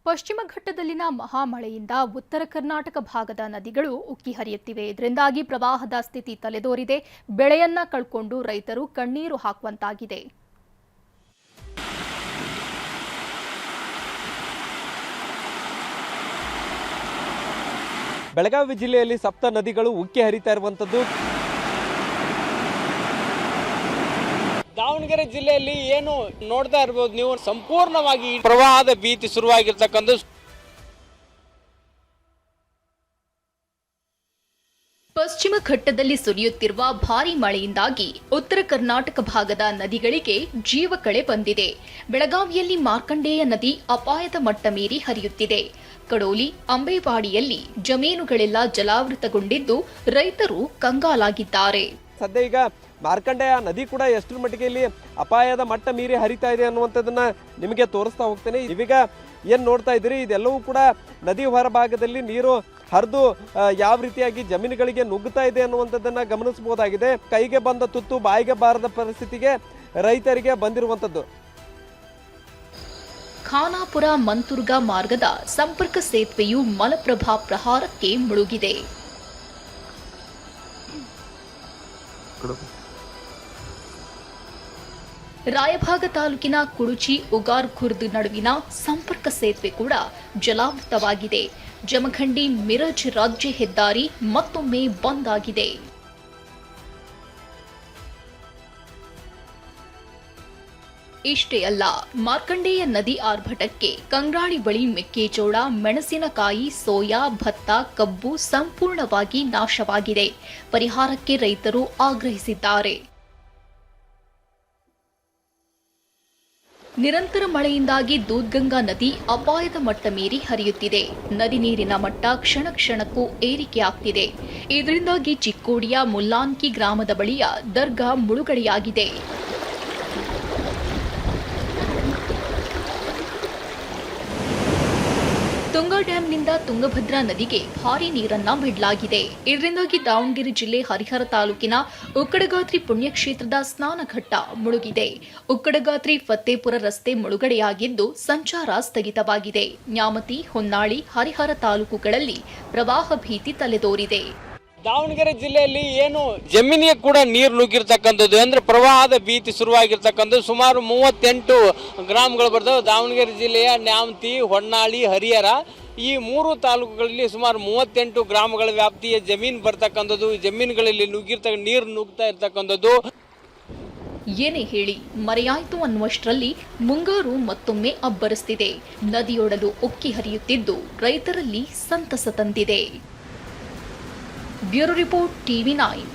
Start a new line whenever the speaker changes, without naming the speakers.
ಪಶ್ಚಿಮ ಘಟ್ಟದಲ್ಲಿನ ಮಹಾಮಳೆಯಿಂದ ಉತ್ತರ ಕರ್ನಾಟಕ ಭಾಗದ ನದಿಗಳು ಉಕ್ಕಿ ಹರಿಯುತ್ತಿವೆ. ಇದರಿಂದಾಗಿ ಪ್ರವಾಹದ ಸ್ಥಿತಿ ತಲೆದೋರಿದೆ. ಬೆಳೆಯನ್ನ ಕಳ್ಕೊಂಡು ರೈತರು ಕಣ್ಣೀರು ಹಾಕುವಂತಾಗಿದೆ.
ಬೆಳಗಾವಿ ಜಿಲ್ಲೆಯಲ್ಲಿ ಸಪ್ತ ನದಿಗಳು ಉಕ್ಕಿ ಹರಿತಾ ಇರುವಂತದ್ದು. ದಾವಣಗೆರೆ ಜಿಲ್ಲೆಯಲ್ಲಿ ಏನು ನೋಡ್ತಾ ಇರಬಹುದು ನೀವು, ಸಂಪೂರ್ಣವಾಗಿ ಪ್ರವಾಹದ ಭೀತಿ ಶುರುವಾಗಿರ್ತಕ್ಕಂಥ
ಪಶ್ಚಿಮ ಘಟ್ಟದಲ್ಲಿ ಸುರಿಯುತ್ತಿರುವ ಭಾರೀ ಮಳೆಯಿಂದಾಗಿ ಉತ್ತರ ಕರ್ನಾಟಕ ಭಾಗದ ನದಿಗಳಿಗೆ ಜೀವಕಳೆ ಬಂದಿದೆ. ಬೆಳಗಾವಿಯಲ್ಲಿ ಮಾರ್ಕಂಡೇಯ ನದಿ ಅಪಾಯದ ಮಟ್ಟ ಮೀರಿ ಹರಿಯುತ್ತಿದೆ. ಕಡೋಲಿ, ಅಂಬೇವಾಡಿಯಲ್ಲಿ ಜಮೀನುಗಳೆಲ್ಲ ಜಲಾವೃತಗೊಂಡಿದ್ದು ರೈತರು ಕಂಗಾಲಾಗಿದ್ದಾರೆ.
ಸದ್ಯ ಈಗ ಮಾರ್ಕಂಡೇಯ ನದಿ ಕೂಡ ಎಷ್ಟರ ಮಟ್ಟಿಗೆ ಇಲ್ಲಿ ಅಪಾಯದ ಮಟ್ಟ ಮೀರಿ ಹರಿತಾ ಇದೆ ಅನ್ನುವಂಥದ್ದನ್ನ ನಿಮಗೆ ತೋರಿಸ್ತಾ ಹೋಗ್ತೇನೆ. ಇವೀಗ ಏನ್ ನೋಡ್ತಾ ಇದ್ದೀರಿ, ಇದೆಲ್ಲವೂ ಕೂಡ ನದಿ ಹೊರಭಾಗದಲ್ಲಿ ನೀರು ಹರಿದು ಯಾವ ರೀತಿಯಾಗಿ ಜಮೀನುಗಳಿಗೆ ನುಗ್ಗುತ್ತಾ ಇದೆ ಅನ್ನುವಂಥದ್ದನ್ನ ಗಮನಿಸಬಹುದಾಗಿದೆ. ಕೈಗೆ ಬಂದ ತುತ್ತು ಬಾಯಿಗೆ ಬಾರದ ಪರಿಸ್ಥಿತಿಗೆ ರೈತರಿಗೆ ಬಂದಿರುವಂಥದ್ದು.
ಖಾನಾಪುರ ಮಂತುರ್ಗ ಮಾರ್ಗದ ಸಂಪರ್ಕ ಸೇತುವೆಯು ಮಲಪ್ರಭಾ ಪ್ರಹಾರಕ್ಕೆ ಮುಳುಗಿದೆ. ರಾಯಭಾಗ ತಾಲೂಕಿನ ಕುಡುಚಿ ಉಗಾರ್ ಖುರ್ದ್ ನಡುವಿನ ಸಂಪರ್ಕ ಸೇತುವೆ ಕೂಡ ಜಲಾವೃತವಾಗಿದೆ. ಜಮಖಂಡಿ ಮಿರಜ್ ರಾಜ್ಯ ಹೆದ್ದಾರಿ ಮತ್ತೊಮ್ಮೆ ಬಂದ್ ಆಗಿದೆ. ಇಷ್ಟೇ ಅಲ್ಲ, ಮಾರ್ಕಂಡೇಯ ನದಿ ಆರ್ಭಟಕ್ಕೆ ಕಂಗ್ರಾಳಿ ಬಳಿ ಮೆಕ್ಕೆಜೋಳ, ಮೆಣಸಿನಕಾಯಿ, ಸೋಯಾ, ಭತ್ತ, ಕಬ್ಬು ಸಂಪೂರ್ಣವಾಗಿ ನಾಶವಾಗಿದೆ. ಪರಿಹಾರಕ್ಕೆ ರೈತರು ಆಗ್ರಹಿಸಿದ್ದಾರೆ. ನಿರಂತರ ಮಳೆಯಿಂದಾಗಿ ದೂದ್ಗಂಗಾ ನದಿ ಅಪಾಯದ ಮಟ್ಟ ಮೀರಿ ಹರಿಯುತ್ತಿದೆ. ನದಿ ನೀರಿನ ಮಟ್ಟ ಕ್ಷಣ ಕ್ಷಣಕ್ಕೂ ಏರಿಕೆಯಾಗ್ತಿದೆ. ಇದರಿಂದಾಗಿ ಚಿಕ್ಕೋಡಿಯ ಮುಲ್ಲಾನ್ಕಿ ಗ್ರಾಮದ ಬಳಿಯ ದರ್ಗಾ ಮುಳುಗಡೆಯಾಗಿದೆ. ತುಂಗಾ ಡ್ಯಾಂನಿಂದ ತುಂಗಭದ್ರಾ ನದಿಗೆ ಭಾರೀ ನೀರನ್ನ ಬಿಡಲಾಗಿದೆ. ಇದರಿಂದಾಗಿ ದಾವಣಗೆರೆ ಜಿಲ್ಲೆ ಹರಿಹರ ತಾಲೂಕಿನ ಉಕ್ಕಡಗಾತ್ರಿ ಪುಣ್ಯಕ್ಷೇತ್ರದ ಸ್ನಾನಘಟ್ಟ ಮುಳುಗಿದೆ. ಉಕ್ಕಡಗಾತ್ರಿ ಫತ್ತೇಪುರ ರಸ್ತೆ ಮುಳುಗಡೆಯಾಗಿದ್ದು ಸಂಚಾರ ಸ್ಥಗಿತವಾಗಿದೆ. ನ್ಯಾಮತಿ, ಹೊನ್ನಾಳಿ, ಹರಿಹರ ತಾಲೂಕುಗಳಲ್ಲಿ ಪ್ರವಾಹ ಭೀತಿ ತಲೆದೋರಿದೆ.
ದಾವಣಗೆರೆ ಜಿಲ್ಲೆಯಲ್ಲಿ ಏನು ಜಮೀನಿಗೆ ಕೂಡ ನೀರು ನುಗ್ಗಿರ್ತಕ್ಕಂಥದ್ದು, ಅಂದ್ರೆ ಪ್ರವಾಹದ ಭೀತಿ ಶುರುವಾಗಿರ್ತಕ್ಕಂಥದ್ದು. ಸುಮಾರು 38 ಗ್ರಾಮಗಳು ಬರ್ತವೆ. ದಾವಣಗೆರೆ ಜಿಲ್ಲೆಯ ನ್ಯಾಮತಿ, ಹೊನ್ನಾಳಿ, ಹರಿಹರ ಈ 3 ತಾಲೂಕುಗಳಲ್ಲಿ ಸುಮಾರು 38 ಗ್ರಾಮಗಳ ವ್ಯಾಪ್ತಿಯ ಜಮೀನು ಬರ್ತಕ್ಕಂಥದ್ದು. ಜಮೀನುಗಳಲ್ಲಿ ನೀರು ನುಗ್ತಾ ಇರ್ತಕ್ಕಂಥದ್ದು.
ಏನೇ ಹೇಳಿ ಮರೆಯಾಯಿತು ಅನ್ನುವಷ್ಟರಲ್ಲಿ ಮುಂಗಾರು ಮತ್ತೊಮ್ಮೆ ಅಬ್ಬರಿಸ್ತಿದೆ. ನದಿಯೊಡಲು ಉಕ್ಕಿ ಹರಿಯುತ್ತಿದ್ದು ರೈತರಲ್ಲಿ ಸಂತಸ ತಂದಿದೆ. Bureau report, TV9.